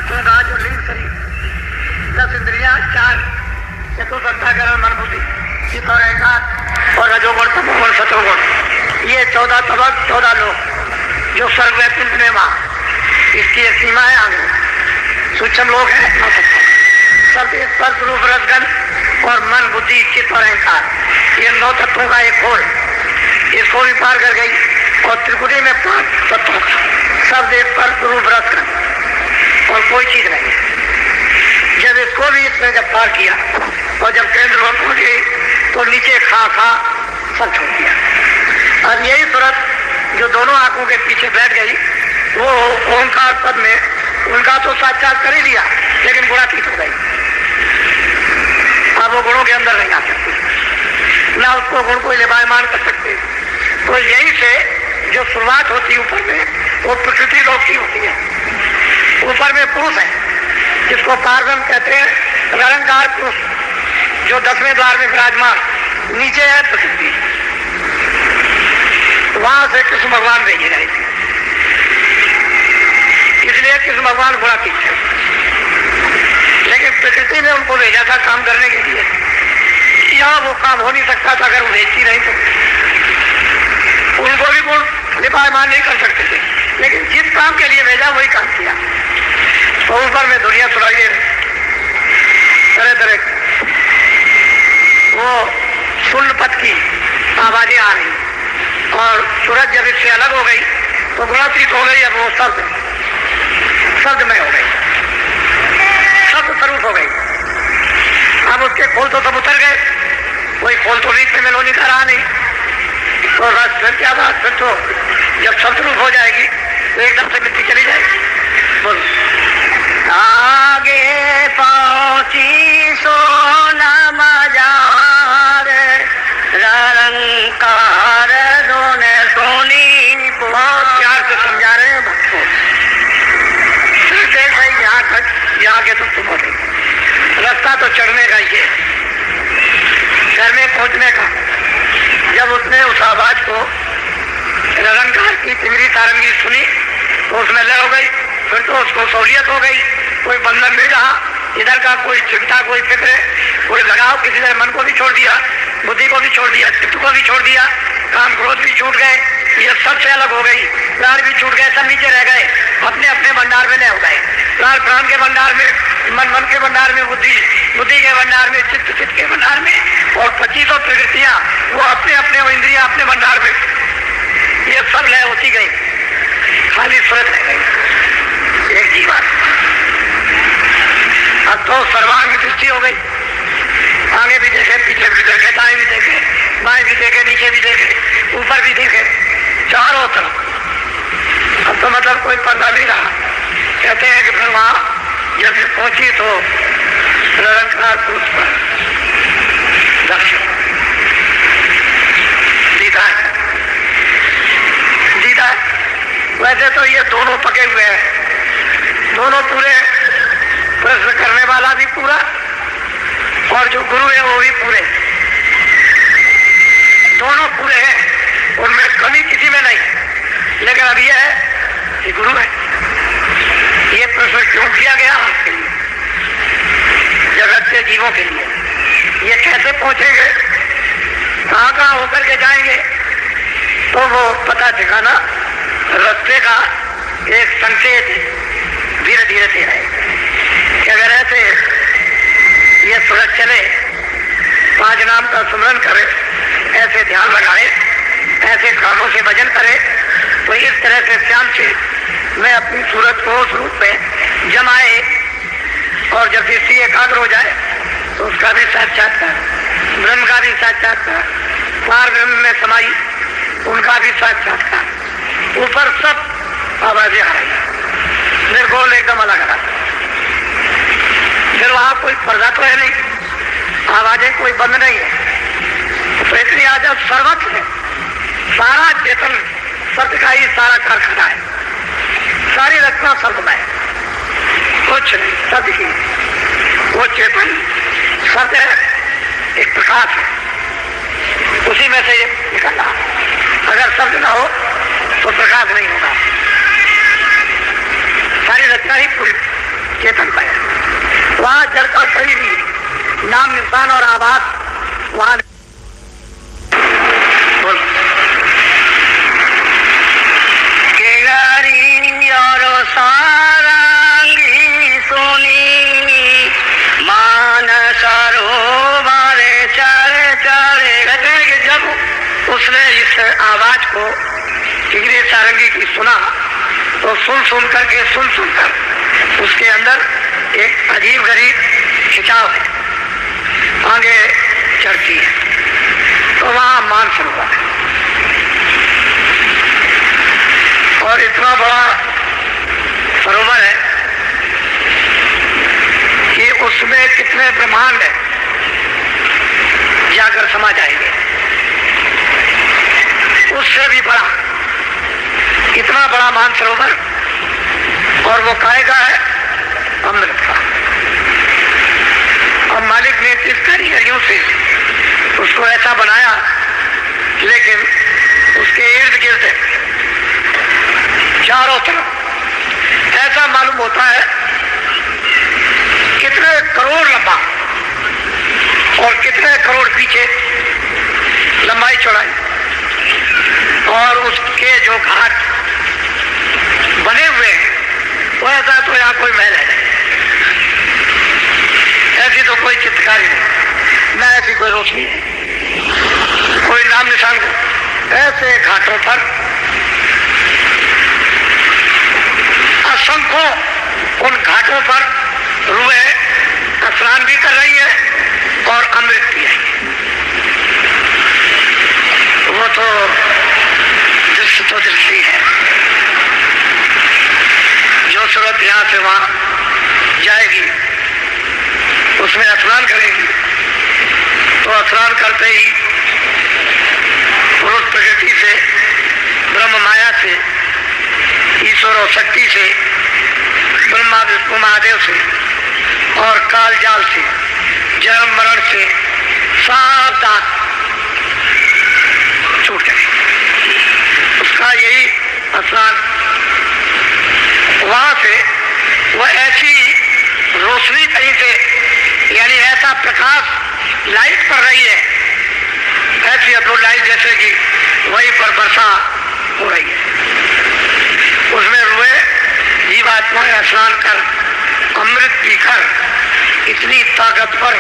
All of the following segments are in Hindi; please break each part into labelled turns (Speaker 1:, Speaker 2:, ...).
Speaker 1: तत्वों का जो लिंग शरीर, 10 इंद्रियां, 4 चतुर्थाकरण, मन बुद्धि, चित्त और अहंकार और रजोगुण तमोगुण सतोगुण, ये 14 तबक 14 लोग जो स्वर्ग वैकुंठ में वहां, इसकी एक सीमा है। आगे सूक्ष्म लोग हैं 9 तत्व, सब स्पर्श रूप रसगंध और मन बुद्धि चित्त और अहंकार, ये 9 तत्वों का एक खोल, इसको भी पार कर गई। और त्रिकुटी में 5 तत्वों का शब्द स्पर्श रूप रसगंध और कोई चीज नहीं। जब इसको भी इसने जब पार किया और जब केंद्र में पहुंच गई तो नीचे खा सब छोड़ दिया। अब यही सूरत जो दोनों आंखों के पीछे बैठ गई, वो ओंकार पद में उनका तो साक्षात कर ही लिया, लेकिन गुणातीत हो गई। अब वो गुणों के अंदर नहीं आ सकती, ना उसको गुण को लिबायमान कर सकते। तो यही से जो शुरुआत होती है ऊपर में, वो प्रकृति लोक की होती है। ऊपर में पुरुष है जिसको पार्वम कहते हैं, निरंकार पुरुष जो 10वें द्वार में विराजमान, नीचे है प्रकृति, वहां से कृष्ण भगवान भेजे गए थे। इसलिए कृष्ण भगवान गुणातीत थे, लेकिन प्रकृति ने उनको भेजा था काम करने के लिए। यहाँ वो काम हो नहीं सकता था अगर वो भेजती नहीं तो। उनको भी गुण लिपायमान नहीं कर सकते थे, लेकिन जिस काम के लिए भेजा वही काम किया। तो ऊपर में दुनिया सुनाइए तरह तरह वो शून्य पद की आवाजें आ रही, और सूरज जब इससे अलग हो गई तो गुणातीत हो गई। अब वो शब्दमय हो गई, शब्द स्वरूप हो गई। अब उसके खोल तो सब उतर गए, कोई खोल तो बीच में मेलोनी का रहा नहीं। तो रस फिर क्या बात, फिर तो जब शब्द रूप हो जाएगी तो एकदम से मिट्टी चली जाएगी। बोल आगे पहुंची सोना मजार, निरंकार दोने सोनी, बहुत प्यार से समझा रहे हैं भक्तों। देख भाई यहाँ तक, यहाँ के तो तुम हो गई, रास्ता तो चढ़ने का ही है, घर में पहुंचने का। जब उसने उस आवाज को निरंकार की तिमरी सारंगी सुनी तो उसमें लय हो गई। फिर तो उसको सहूलियत हो गई, कोई बंधन नहीं रहा, इधर का कोई चिंता, कोई फिक्र, कोई लगाव, किसी ने मन को भी छोड़ दिया, बुद्धि को भी छोड़ दिया, चित्त को भी छोड़ दिया, काम क्रोध भी छूट गए, ये सबसे अलग हो गई। प्राण भी छूट गए, सब नीचे रह गए, अपने अपने भंडार में लय हो गए। प्राण प्राण के भंडार में, मन के भंडार में, बुद्धि के भंडार में, चित्त के भंडार में, और 25 प्रकृतियां वो अपने अपने इंद्रियां अपने भंडार में, ये सब लय होती गई, खाली सूरत रह गई एक जीवन। अब तो सर्वांग दृष्टि हो गई, आगे भी देखे, पीछे भी देखे, दाएं भी देखे, बाएं भी देखे, नीचे भी देखे, ऊपर भी देखे, चारों तरफ। अब तो मतलब कोई पर्दा नहीं रहा। कहते हैं कि फिर वहां जब पहुंची तो निरंकार पुरुष पर दर्शन दीदा है। वैसे तो ये दोनों पके हुए हैं, दोनों पूरे, प्रश्न करने वाला भी पूरा और जो गुरु है वो भी पूरे, दोनों पूरे हैं, उनमें कमी किसी में नहीं। लेकिन अब यह है कि गुरु है, ये प्रश्न क्यों किया गया आपके लिए, जगत के जीवों के लिए, ये कैसे पहुंचेंगे, कहाँ कहाँ होकर के जाएंगे, तो वो पता ठिकाना रास्ते का एक संकेत धीरे धीरे दे रहे कि अगर ऐसे ये सूरज चले, 5 नाम का स्मरण करे, ऐसे ध्यान लगाए, ऐसे कामों से भजन करे, तो इस तरह से श्याम से मैं अपनी सूरत को उस रूप में जमाए, और जब दृष्टि एकाग्र हो जाए तो उसका भी साक्षात्कार, ब्रह्म का भी साक्षात्कार, पार ब्रह्म में समाई उनका भी साक्षात्कार, ऊपर सब आवाजें आ रही, निर्गोल एकदम अलग अलग। फिर वहां कोई पर्दा तो है नहीं, आवाजें कोई बंद नहीं है, तो इतनी आजाद सर्वत्र है, सारा चेतन सत्य का ही सारा कारखाना है, सारी रचना शब्दमय, कुछ नहीं, सत्य की वो चेतन सत्य है, एक प्रकाश है, उसी में से निकल रहा। अगर शब्द ना हो तो प्रकाश नहीं होगा। सारी रचना ही पूरी चेतनमय है। वहां जड़ का कोई भी नाम निशान और आवाज वहां बोल के गारी और सारंगी सोनी मान सरोवर चढ़े चढ़े। कहते हैं कि जब उसने इस आवाज को टिगरी सारंगी की सुना तो सुन सुनकर उसके अंदर एक अजीब गरीब खिंचाव है, आगे चढ़ती है। तो वहां मानसरोवर है और इतना बड़ा सरोवर है कि उसमें कितने ब्रह्मांड है जाकर समा जाएंगे। उससे भी बड़ा इतना बड़ा मानसरोवर, और वो कायगा है अमृत का। और मालिक ने किस कारीगरियों से उसको ऐसा बनाया, लेकिन उसके इर्द गिर्द चारों तरफ ऐसा मालूम होता है कितने करोड़ लंबा और कितने करोड़ पीछे लंबाई चौड़ाई, और उसके जो घाट बने हुए हैं वो ऐसा तो यहाँ कोई महल है नहीं, ऐसी तो कोई चित्रकारी नहीं, न ऐसी कोई रोशनी है, कोई नाम निशान। ऐसे घाटों पर असंख्यों उन घाटों पर रूहें स्नान भी कर रही है और अमृत पी रही है। वो तो दृश्य तो दृष्टि है। जो सूरत यहाँ से वहां जाएगी उसमें स्नान करेगी, तो स्नान करते ही पुरुष प्रकृति से, ब्रह्म माया से, ईश्वर और शक्ति से, ब्रह्मा विष्णु महादेव से और काल जाल से, जन्म मरण से सावधान छूट जाए। उसका यही स्नान, वहां से वह ऐसी रोशनी कहीं से, यानी ऐसा प्रकाश लाइट पड़ रही है, ऐसी अद्भुत लाइट जैसे कि वहीं पर वर्षा हो रही है। उसमें रूहे जीवात्माएं स्नान कर अमृत पीकर इतनी ताकतवर,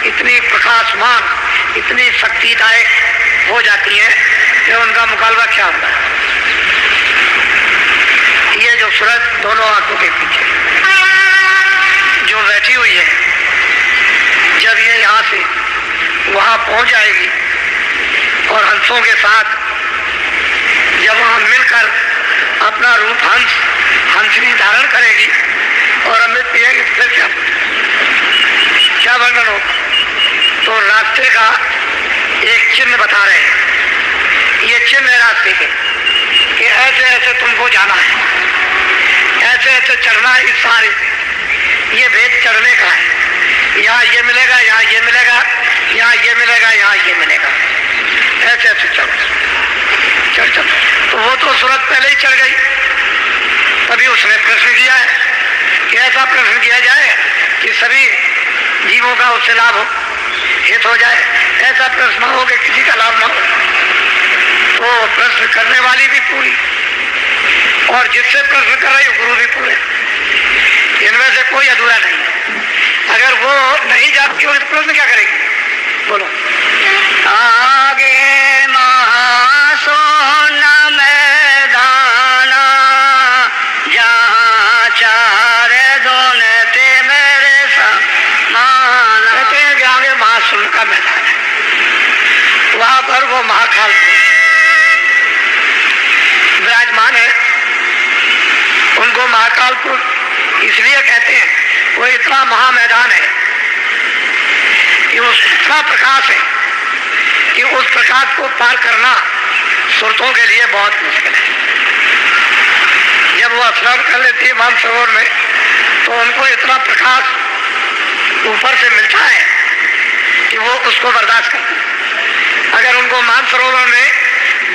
Speaker 1: इतनी प्रकाशमान, इतनी शक्तिदायक हो जाती है कि उनका मुकाबला क्या होता है। ये जो सूरज दोनों आंखों के पीछे जो बैठी हुई है, जब ये यहाँ से वहां पहुंच जाएगी और हंसों के साथ जब वहां मिलकर अपना रूप हंसनी धारण करेगी और अमृत पिएगी, तो फिर क्या वर्णन हो। तो रास्ते का एक चिन्ह बता रहे हैं, ये चिन्ह है रास्ते के कि ऐसे ऐसे तुमको जाना है, ऐसे ऐसे चढ़ना है। इस सारे ये भेद चढ़ने का है, यहाँ ये मिलेगा, यहाँ ये मिलेगा, यहाँ ये मिलेगा, यहाँ ये मिलेगा, ऐसे ऐसे चढ़। तो वो तो सूरत पहले ही चढ़ गई, तभी उसने प्रश्न किया है कि ऐसा प्रश्न किया जाए कि सभी जीवों का उससे लाभ हो, हित हो जाए। ऐसा प्रश्न हो कि किसी का लाभ ना हो। तो प्रश्न करने वाली भी पूरी और जिससे प्रश्न कर रही गुरु भी पूरे, इनमें से कोई अधूरा नहीं है। अगर वो नहीं जानती होगी तो प्रश्न क्या करेगी, बोलो। आगे महासोना मैदान जहाँ चार दोने थे मेरे समान। कहते हैं कि आगे महासुन का मैदान है, वहां पर वो महाकाल विराजमान है। उनको महाकालपुर इसलिए कहते हैं, वो इतना महामैदान है कि उस इतना प्रकाश है कि उस प्रकाश को पार करना सुरतों के लिए बहुत मुश्किल है। जब वो स्नान कर लेती है मानसरोवर में, तो उनको इतना प्रकाश ऊपर से मिलता है कि वो उसको बर्दाश्त करते हैं। अगर उनको मानसरोवर में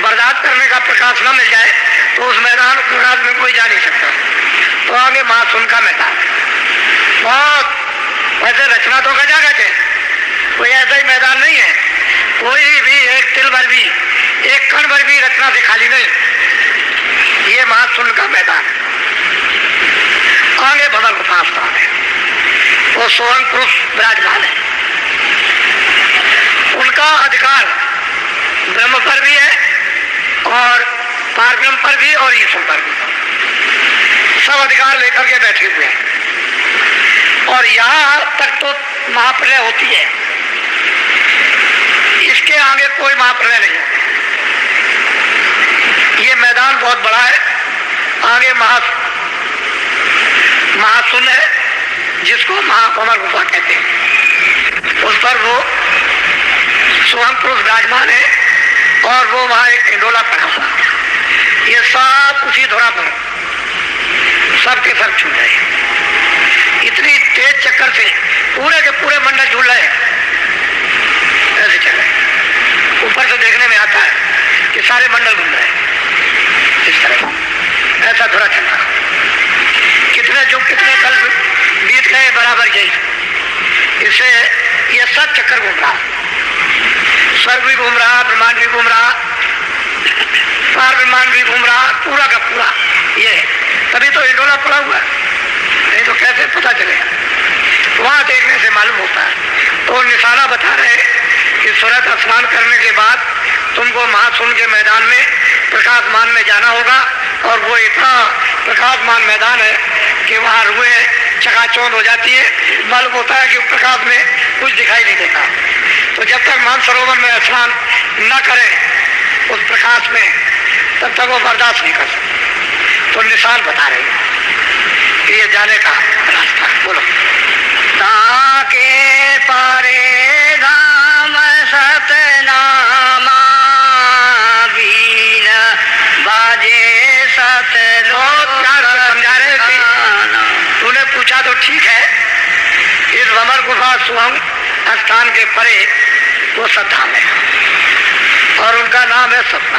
Speaker 1: बर्दाश्त करने का प्रकाश न मिल जाए तो उस मैदान प्रकाश में कोई जा नहीं सकता। तो आगे महासुन का मैदान है। बहुत वैसे रचना तो गजा गजे, कोई ऐसा ही मैदान नहीं है, कोई भी एक तिल भर भी, एक कण भर भी रचना से खाली नहीं। ये महाशून्य का मैदान है। आगे भंवर गुफा स्थान है, वो स्वयं पुरुष विराजमान है। उनका अधिकार ब्रह्म पर भी है और पारब्रह्म पर भी और ईश्वर पर भी, सब अधिकार लेकर के बैठे हुए हैं। और यहां तक तो महाप्रलय होती है, इसके आगे कोई महाप्रलय नहीं है। ये मैदान बहुत बड़ा है। आगे महाशून्य है, जिसको महाभंवर गुफा कहते हैं। उस पर वो स्वयं पुरुष विराजमान है और वो वहां एक इंडोला पड़ा हुआ। ये सब उसी धुरा पर सबके सब छूट रहे हैं। इतनी तेज चक्कर से पूरे के पूरे मंडल झूल रहे हैं, ऐसे चल रहे हैं। ऊपर से देखने में आता है कि सारे मंडल घूम रहे हैं इस तरह, ऐसा धुरा चल रहा। कितने युग कितने कल बीत गए बराबर यही, इससे ये सब चक्कर घूम रहा। स्वर्ग भी घूम रहा, ब्रह्मांड भी घूम रहा, पार ब्रह्मांड भी घूम रहा, पूरा का पूरा ये। तभी तो इंडोला पड़ा हुआ है, नहीं तो कैसे पता चलेगा? वहां देखने से मालूम होता है। तो निशाना बता रहे कि सूरज स्नान करने के बाद तुमको महाशून्य के मैदान में प्रकाशमान में जाना होगा। और वो इतना प्रकाशमान मैदान है कि वहां रुएं चकाचौंध हो जाती है। मालूम होता है कि प्रकाश में कुछ दिखाई नहीं देता। तो जब तक मानसरोवर में स्नान न करें उस प्रकाश में, तब तक वो बर्दाश्त नहीं कर सकते। तो निशान बता रहे हैं कि ये जाने का रास्ता। बोलो। ताके पारे धाम सतनामा बीन बाजे सतलोक। समझा रहे थे, तूने पूछा तो ठीक है। इस भंवर गुफा सुहंग स्थान के परे वो सतधाम है और उनका नाम है सपना।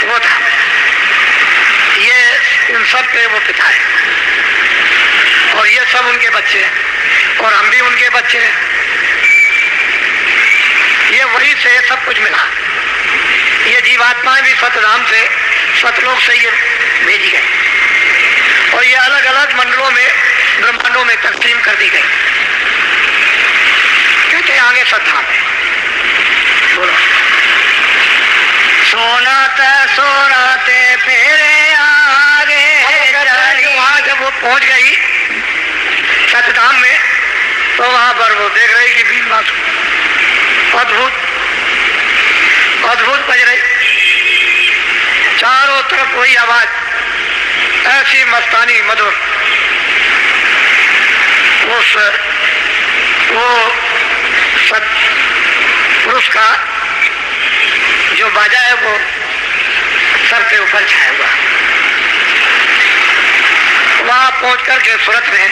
Speaker 1: वो धाम है, ये इन सब के वो पिता है और ये सब उनके बच्चे हैं और हम भी उनके बच्चे हैं। ये वही से सब कुछ मिला। ये जीवात्माएं भी सतधाम से, सतलोक से ये भेजी गई और ये अलग अलग मंडलों में, ब्रह्मांडों में तकसीम कर दी गई। कहते हैं आगे सतधाम है। बोलो। सोनाते सोनाते फेरे आगे। वहां जब वो पहुंच गई सतधाम में, तो वहां पर वो देख रही कि बीन बांसुरी अद्भुत अद्भुत बज रही। चारों तरफ वही आवाज, ऐसी मस्तानी मधुर। वो सत पुरुष का जो बाजा है वो सर के ऊपर छाया हुआ। वहां पहुंच करके सूरत में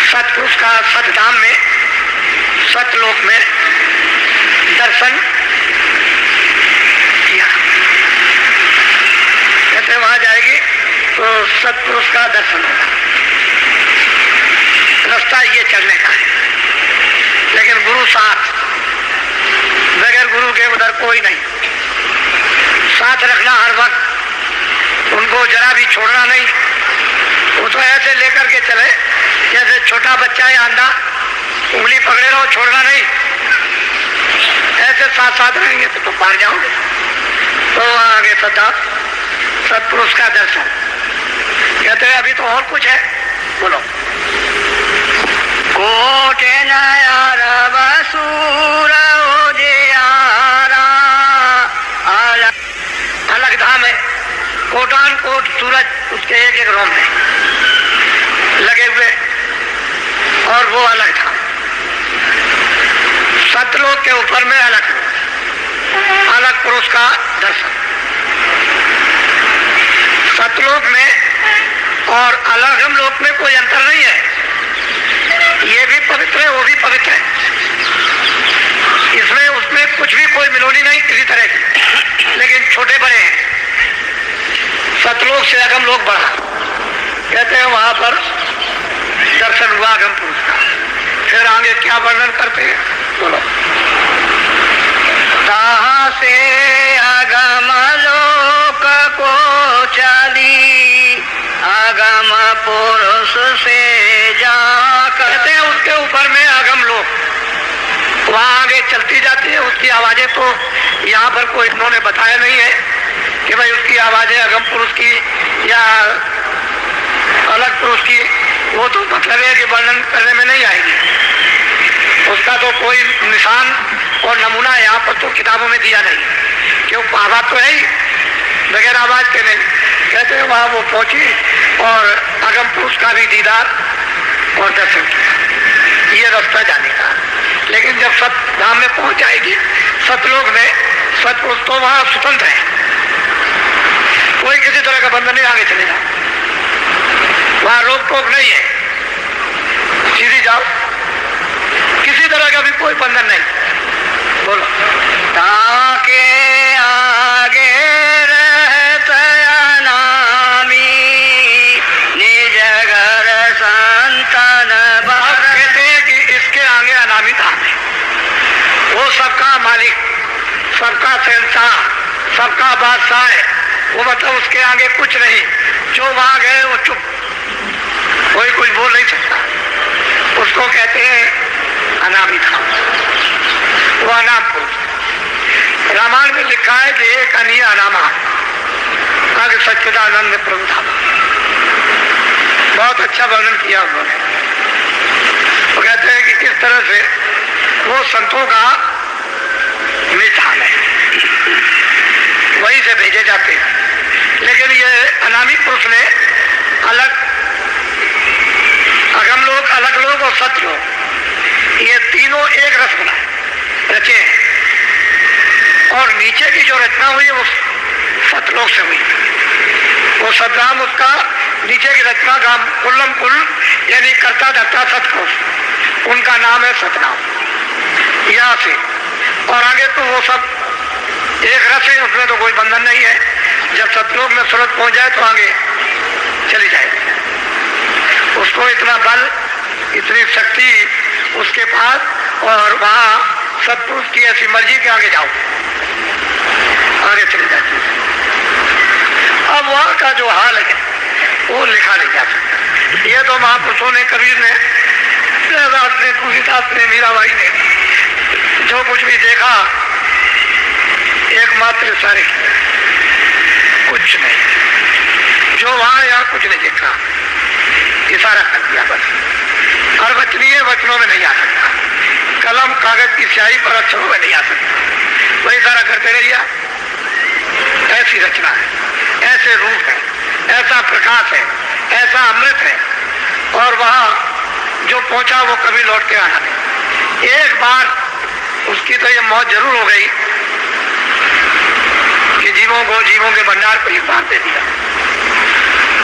Speaker 1: सतपुरुष का सतधाम में, सतलोक में दर्शन किया। कहते वहां जाएगी तो सतपुरुष का दर्शन होगा। रास्ता ये चलने का है, लेकिन गुरु साथ, बगैर गुरु के उधर कोई नहीं। साथ रखना हर वक्त, उनको जरा भी छोड़ना नहीं। वो तो ऐसे लेकर के चले जैसे छोटा बच्चा या अंडा, उंगली पकड़े रहो, छोड़ना नहीं। ऐसे साथ साथ रहेंगे तो पार जाओगे। तो आगे सदा सतपुरुष का दर्शन। कहते हैं अभी तो और कुछ है। बोलो। कोटे नयार बसूर अलग धाम है। कोटान कोट सूरज उसके एक एक रोम में लगे हुए और वो अलग धाम। सतलोक के ऊपर में अलग अलग पुरुष का दर्शन। सतलोक में और अलग हम लोक में कोई अंतर नहीं है। ये भी पवित्र है, वो भी पवित्र है। इसमें उसमें कुछ भी कोई मिलोनी नहीं किसी तरह की, लेकिन छोटे बड़े हैं। सतलोक से अगम लोक बढ़ा कहते हैं वहां पर दर्शन हुआ अगम पुरुष का। फिर आगे क्या वर्णन करते हैं, बोलो। कहाँ से अगम लोक को चली, अगम पुरुष से जा, कहते हैं उसके ऊपर में अगम लोक, वहां आगे चलती जाती है। उसकी आवाजें तो यहाँ पर कोई इन्होंने बताया नहीं है कि भाई उसकी आवाजें अगम पुरुष की या अलग पुरुष की, वो तो मतलब है कि वर्णन करने में नहीं आएगी। उसका तो कोई निशान और नमूना यहाँ पर तो किताबों में दिया नहीं, क्यों आवाज तो है ही, बगैर आवाज के नहीं। कहते हैं वहां वो पहुंची और अगम पुरुष का भी दीदार और दर्शन किया। ये रास्ता जाने का। लेकिन जब सत धाम में पहुंच जाएगी, सतलोक में, सतपुरुष तो वहां स्वतंत्र है, कोई किसी तरह का बंधन नहीं, आगे चले जाओ, वहां रोक टोक नहीं है, सीधी जाओ, किसी तरह का भी कोई बंधन नहीं। बोलो। ताके आगे रहता अनामी, निज घर संतन बार। कहते हैं कि इसके आगे अनामी धाम है, वो सबका मालिक, सबका शहंशाह, सबका बादशाह है। वो मतलब उसके आगे कुछ नहीं, जो वहां गए वो चुप, कोई कुछ बोल नहीं सकता। उसको कहते हैं अनामी धाम, वो अनाम पुरुष। रामायण में लिखा है कि एक अनीय अनामा, आगे सच्चिदानंद प्रभु धाम, बहुत अच्छा वर्णन किया उन्होंने। वो कहते हैं कि किस तरह से वो संतों का निज धाम है, वहीं से भेजे जाते हैं। लेकिन ये अनामी पुरुष ने अलग, अगम लोग, अलग लोग और सत लोग, ये तीनों एक रस बना रचे हैं। और नीचे की जो रचना हुई है वो सतलोक से हुई। वो सतनाम, उसका नीचे की रचना का कुल्लम कुल यानी कर्ता धर्ता सतपुरुष, उनका नाम है सतनाम, यहाँ से। और आगे तो वो सब एक रस है, उसमें तो कोई बंधन नहीं है। जब सतलोक में सूरत पहुंच जाए तो आगे चली जाएगी। उसको इतना बल, इतनी शक्ति उसके पास, और वहां सतपुरुष की ऐसी मर्जी के आगे जाओ, आगे चली जाती है। अब वहां का जो हाल है वो लिखा नहीं जा सकता। ये तो महापुरुषों ने, कबीर ने, रविदास ने, तुलसीदास ने, मीराबाई ने जो कुछ भी देखा, एकमात्र सारे कुछ नहीं, जो वहां यहाँ कुछ नहीं देखा, इशारा कर दिया बस। और वचनीय वचनों में नहीं आ सकता, कलम कागज की स्याही पर अक्षरों में नहीं आ सकता, वही इशारा करते रहिए। ऐसी रचना है, ऐसे रूप है, ऐसा प्रकाश है, ऐसा अमृत है। और वहां जो पहुंचा वो कभी लौट के आना नहीं। एक बार उसकी तो ये मौत जरूर हो गई कि जीवों को, जीवों के भंडार को एक बार दे दिया,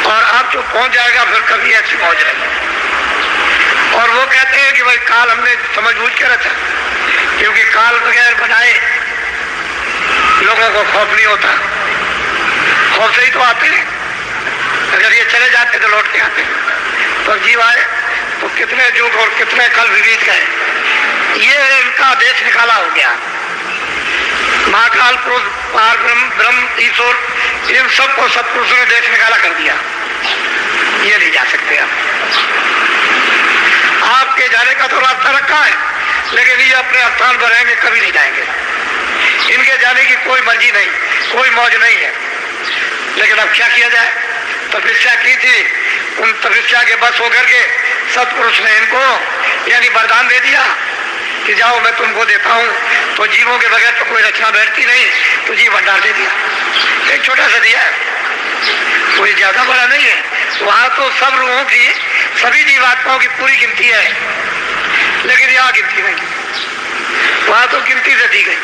Speaker 1: और अब जो पहुंच जाएगा फिर कभी ऐसी मौज नहीं। और वो कहते हैं कि भाई काल हमने समझ बूझ के रचा, क्योंकि काल बगैर बनाए लोगों को खौफ नहीं होता, खौफ से ही तो आते हैं। अगर ये चले जाते तो लौट के आते, तो जीव आए तो कितने युग और कितने कल बीत गए। ये इनका देश निकाला हो गया। महाकाल पुरुष, पार ब्रह्म, ईश्वर, इन सबको सत्पुरुषों ने देश निकाला कर दिया। ये नहीं जा सकते आपके जाने का तो रास्ता रखा है, लेकिन ये अपने स्थान पर रहेंगे, कभी नहीं जाएंगे। इनके जाने की कोई मर्जी नहीं, कोई मौज नहीं है। लेकिन अब क्या किया जाए, तपस्या की थी, उन तपस्या के बस होकर के सत्पुरुष ने इनको यानी वरदान दे दिया कि जाओ मैं तुमको देता हूं। तो जीवों के बगैर तो कोई रचना बैठती नहीं, तो जीव भंडार दे दिया। एक छोटा सा दिया है, कोई ज्यादा बड़ा नहीं है। वहां तो सब रूहों की, सभी जीवात्माओं की पूरी गिनती है, लेकिन यहाँ गिनती नहीं। वहां तो गिनती से दी गई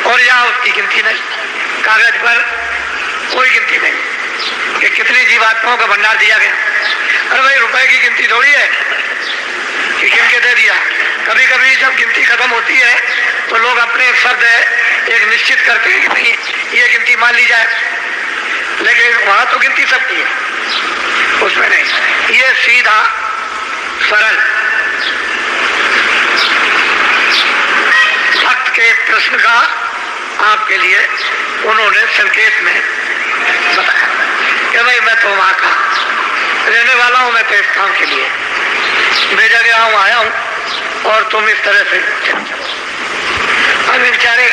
Speaker 1: और यहाँ उसकी गिनती नहीं, कागज पर कोई गिनती नहीं कि कितनी जीवात्माओं का भंडार दिया गया। अरे भाई रुपए की गिनती थोड़ी है कि गिन के दे दिया। कभी कभी जब गिनती खत्म होती है तो लोग अपने शब्द एक निश्चित करते हैं कि नहीं ये गिनती मान ली जाए, लेकिन वहां तो गिनती सबकी है, उसमें नहीं। ये सीधा सरल भक्त के प्रश्न का आपके लिए उन्होंने संकेत में बताया कि भाई मैं तो वहां का रहने वाला हूं, मैं तो इस काम के लिए भेजा गया हूं, आया हूं, और तुम इस तरह से अब बेचारे